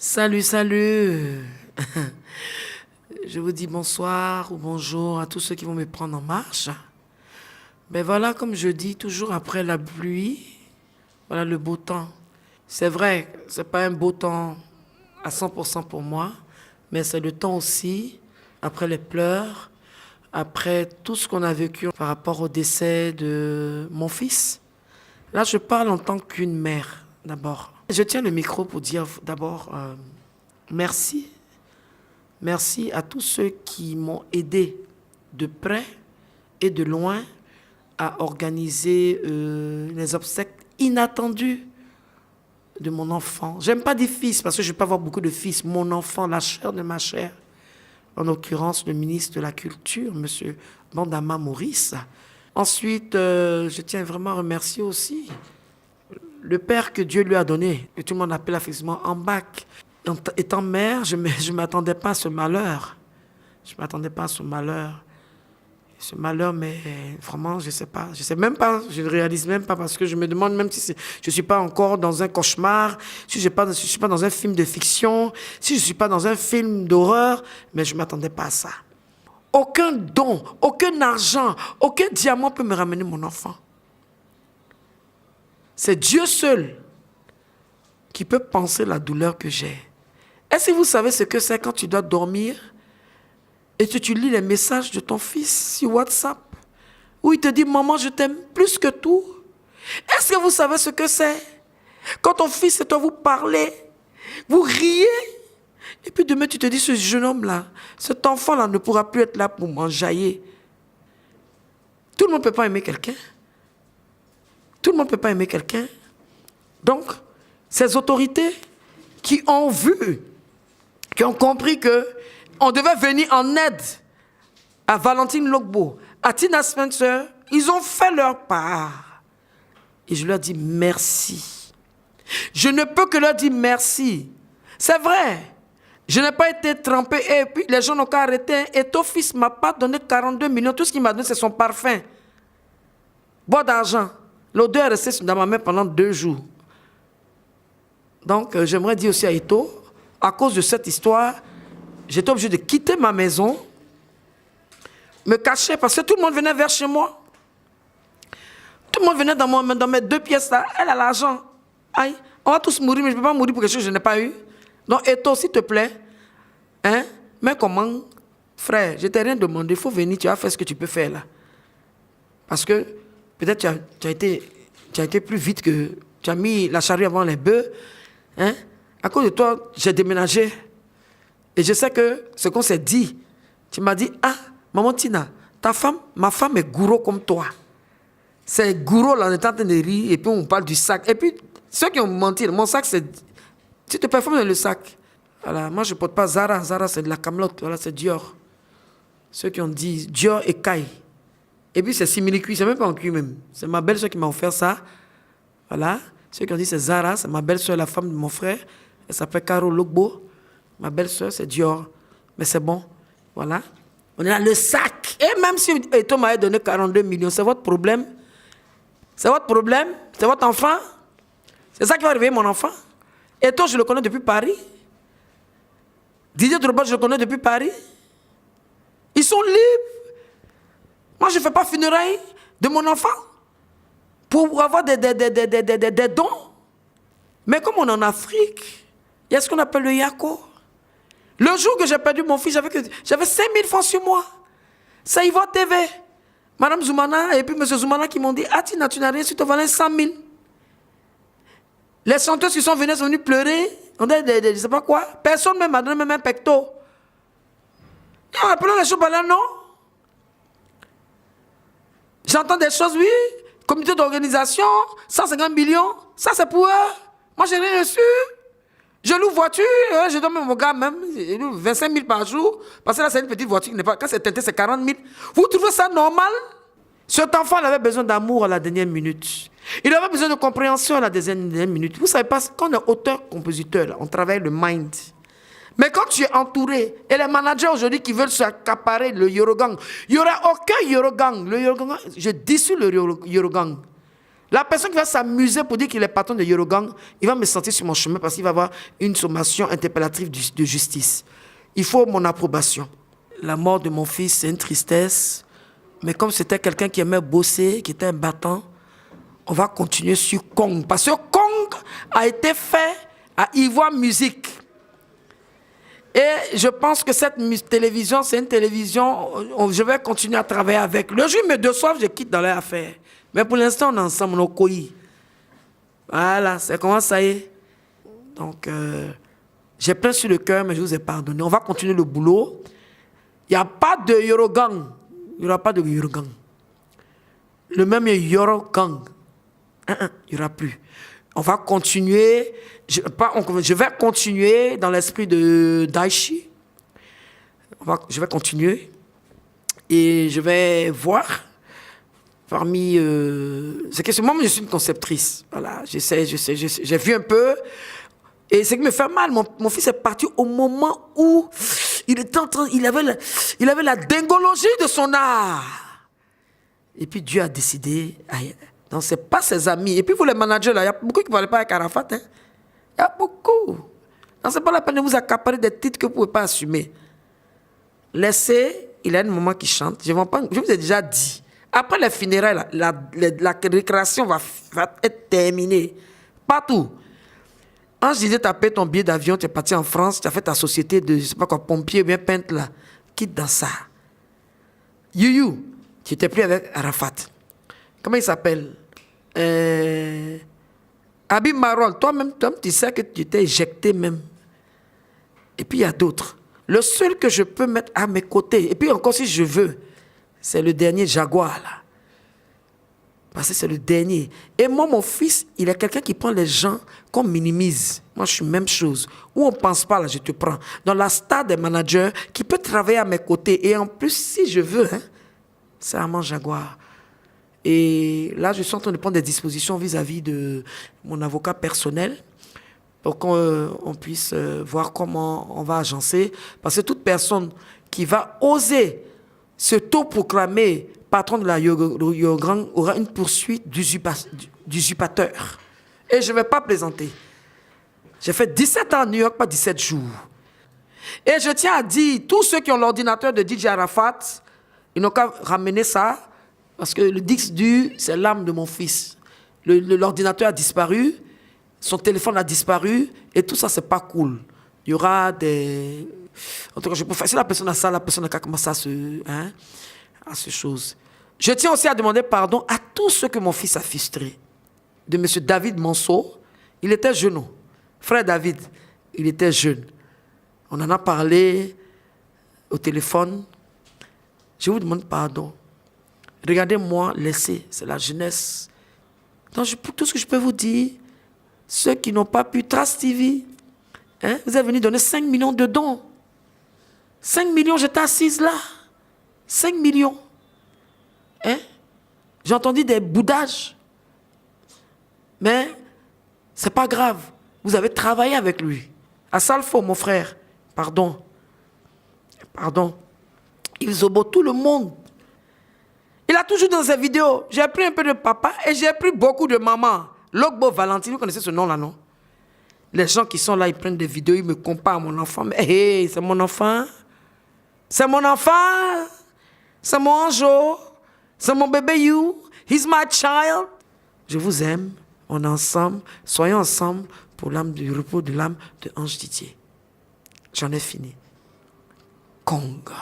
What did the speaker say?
Salut, salut. Je vous dis bonsoir ou bonjour à tous ceux qui vont me prendre en marche. Ben voilà, comme je dis, toujours après la pluie, voilà le beau temps. C'est vrai, c'est pas un beau temps à 100% pour moi, mais c'est le temps aussi, après les pleurs, après tout ce qu'on a vécu par rapport au décès de mon fils. Là, je parle en tant qu'une mère, d'abord. Je tiens le micro pour dire d'abord merci. Merci à tous ceux qui m'ont aidé de près et de loin à organiser les obsèques inattendues de mon enfant. J'aime pas dire fils parce que je ne vais pas avoir beaucoup de fils. Mon enfant, la chair de ma chair. En l'occurrence, le ministre de la Culture, M. Bandama Maurice. Ensuite, je tiens vraiment à remercier aussi le père que Dieu lui a donné, que tout le monde appelle affectueusement Ambak. Étant mère, je ne m'attendais pas à ce malheur. Je ne m'attendais pas à ce malheur. Ce malheur, mais vraiment, je ne sais pas. Je ne sais même pas, je ne réalise même pas parce que je me demande même si je ne suis pas encore dans un cauchemar, si je ne suis pas dans un film de fiction, si je ne suis pas dans un film d'horreur, mais je ne m'attendais pas à ça. Aucun don, aucun argent, aucun diamant peut me ramener mon enfant. C'est Dieu seul qui peut penser la douleur que j'ai. Est-ce que vous savez ce que c'est quand tu dois dormir et que tu lis les messages de ton fils sur WhatsApp où il te dit « Maman, je t'aime plus que tout ». Est-ce que vous savez ce que c'est quand ton fils et toi vous parlez, vous riez et puis demain tu te dis « Ce jeune homme-là, cet enfant-là ne pourra plus être là pour m'enjailler ». Tout le monde ne peut pas aimer quelqu'un. Tout le monde ne peut pas aimer quelqu'un. Donc, ces autorités qui ont vu, qui ont compris qu'on devait venir en aide à Valentine Logbo, à Tina Spencer, ils ont fait leur part. Et je leur dis merci. Je ne peux que leur dire merci. C'est vrai. Je n'ai pas été trempé et puis les gens n'ont qu'à arrêter. Et ton fils ne m'a pas donné 42 millions. Tout ce qu'il m'a donné, c'est son parfum. Bois d'argent. L'odeur est restée dans ma main pendant 2 jours. Donc, j'aimerais dire aussi à Ito, à cause de cette histoire, j'étais obligé de quitter ma maison, me cacher, parce que tout le monde venait vers chez moi. Tout le monde venait dans mes 2 pièces là. Elle a l'argent. Aïe, on va tous mourir, mais je ne peux pas mourir pour quelque chose que je n'ai pas eu. Donc, Ito, s'il te plaît, hein, mais comment, frère, je t'ai rien demandé, il faut venir, tu vas faire ce que tu peux faire là. Parce que peut-être tu as été plus vite que... Tu as mis la charrue avant les bœufs. Hein? À cause de toi, j'ai déménagé. Et je sais que ce qu'on s'est dit, tu m'as dit, ah, maman Tina, ma femme est gourou comme toi. C'est gourou là, on est en train de rire, et puis on parle du sac. Et puis, ceux qui ont menti, mon sac, c'est... Tu te performes dans le sac. Voilà, moi, je ne porte pas Zara. Zara, c'est de la camelote. Voilà, c'est Dior. Ceux qui ont dit Dior et Kai. Et puis, c'est simili-cuit, c'est même pas en cuit même. C'est ma belle-soeur qui m'a offert ça. Voilà. Ceux qui ont dit c'est Zara, c'est ma belle-soeur, la femme de mon frère. Elle s'appelle Caro Logbo. Ma belle-soeur, c'est Dior. Mais c'est bon. Voilà. On est là, le sac. Et même si Eto m'avait donné 42 millions, c'est votre problème. C'est votre problème. C'est votre enfant. C'est ça qui va réveiller mon enfant. Eto, je le connais depuis Paris. Didier Drogba, je le connais depuis Paris. Ils sont libres. Moi, je ne fais pas funérailles de mon enfant pour avoir des dons. Mais comme on est en Afrique, il y a ce qu'on appelle le yako. Le jour que j'ai perdu mon fils, j'avais 5 000 francs sur moi. Ça y va TV. Madame Zoumana et puis M. Zoumana qui m'ont dit, ah Tina, tu n'as rien, tu te valais 100 000. Les chanteuses qui sont venues pleurer. On dit, je ne sais pas quoi. Personne ne m'a donné même un pecto. On a appelé les choses là, non. J'entends des choses, oui. Comité d'organisation, 150 millions. Ça, c'est pour eux. Moi, je n'ai rien reçu. Je loue voiture. Je donne même mon gars, même. Je loue 25 000 par jour. Parce que là, c'est une petite voiture. Quand c'est teinté, c'est 40 000. Vous trouvez ça normal? Cet enfant il avait besoin d'amour à la dernière minute. Il avait besoin de compréhension à la dernière minute. Vous ne savez pas, quand on est auteur-compositeur, on travaille le mind. Mais quand tu es entouré, et les managers aujourd'hui qui veulent s'accaparer le Yorogang, il n'y aura aucun Yorogang. Le Yorogang, je dissous le Yorogang. La personne qui va s'amuser pour dire qu'il est patron de Yorogang, il va me sentir sur mon chemin parce qu'il va avoir une sommation interpellative de justice. Il faut mon approbation. La mort de mon fils, c'est une tristesse. Mais comme c'était quelqu'un qui aimait bosser, qui était un battant, on va continuer sur Kong. Parce que Kong a été fait à Ivoire Musique. Et je pense que cette télévision, c'est une télévision, je vais continuer à travailler avec. Le jour où il me déçoivent, je quitte dans leur affaire. Mais pour l'instant, on est ensemble, on est coïs. Voilà, c'est comment ça y est. Donc, j'ai plein sur le cœur, mais je vous ai pardonné. On va continuer le boulot. Il n'y a pas de Yorogang. Il n'y aura pas de Yorogang. Le même Yorogang. Il n'y aura plus. On va continuer. Je vais continuer dans l'esprit de Daichi. Je vais continuer. Et je vais voir parmi... c'est que moi, je suis une conceptrice. Voilà, j'ai vu un peu. Et ce qui me fait mal, mon fils est parti au moment où il était en train... Il avait la dingologie de son art. Et puis Dieu a décidé... Non, ce n'est pas ses amis. Et puis vous les managers, là, il y a beaucoup qui ne parlaient pas avec Arafat. Hein? Il y a beaucoup. Non, ce n'est pas la peine de vous accaparer des titres que vous ne pouvez pas assumer. Laissez, il y a un moment qui chante. Je vous ai déjà dit. Après les funérailles, la récréation va être terminée. Partout. Quand je disais, tu as payé ton billet d'avion, tu es parti en France, tu as fait ta société de, je sais pas quoi, pompier ou bien peintre là. Quitte dans ça. You, tu n'étais plus avec Arafat. Comment il s'appelle? Habib Marol, toi-même, tu sais que tu t'es éjecté même. Et puis il y a d'autres. Le seul que je peux mettre à mes côtés, et puis encore si je veux, c'est le dernier Jaguar là. Parce que c'est le dernier. Et moi, mon fils, il est quelqu'un qui prend les gens qu'on minimise. Moi, je suis même chose. Où on ne pense pas, là, je te prends. Dans la star des managers qui peut travailler à mes côtés. Et en plus, si je veux, hein, c'est Armand Jaguar. Et là, je suis en train de prendre des dispositions vis-à-vis de mon avocat personnel pour qu'on puisse voir comment on va agencer. Parce que toute personne qui va oser se proclamer patron de la Yorogang aura une poursuite d'usurpateur. Et je ne vais pas plaisanter. J'ai fait 17 ans à New York, pas 17 jours. Et je tiens à dire, tous ceux qui ont l'ordinateur de DJ Arafat, ils n'ont qu'à ramener ça. Parce que le disque dur, c'est l'âme de mon fils. L'ordinateur a disparu, son téléphone a disparu, et tout ça, c'est pas cool. Il y aura des... En tout cas, je peux faire... Si la personne a ça, la personne n'a qu'à commencer à ces choses. Je tiens aussi à demander pardon à tous ceux que mon fils a frustrés. De M. David Monceau, il était jeune. Frère David, il était jeune. On en a parlé au téléphone. Je vous demande pardon. Regardez-moi, laissez, c'est la jeunesse. Donc, tout ce que je peux vous dire, ceux qui n'ont pas pu, Trace TV, hein, vous êtes venus donner 5 millions de dons. 5 millions, j'étais assise là. 5 millions. Hein? J'ai entendu des boudages. Mais, c'est pas grave. Vous avez travaillé avec lui. À Salfo, mon frère. Pardon. Pardon. Il zobo tout le monde. Il a toujours dans ses vidéos, j'ai pris un peu de papa et j'ai pris beaucoup de maman. Logbo Valentine, vous connaissez ce nom-là, non? Les gens qui sont là, ils prennent des vidéos, ils me comparent à mon enfant. Mais hey, c'est mon enfant. C'est mon enfant. C'est mon ange. C'est mon bébé you. He's my child. Je vous aime. On est ensemble. Soyons ensemble pour l'âme du repos de l'âme de Ange Didier. J'en ai fini. Conga.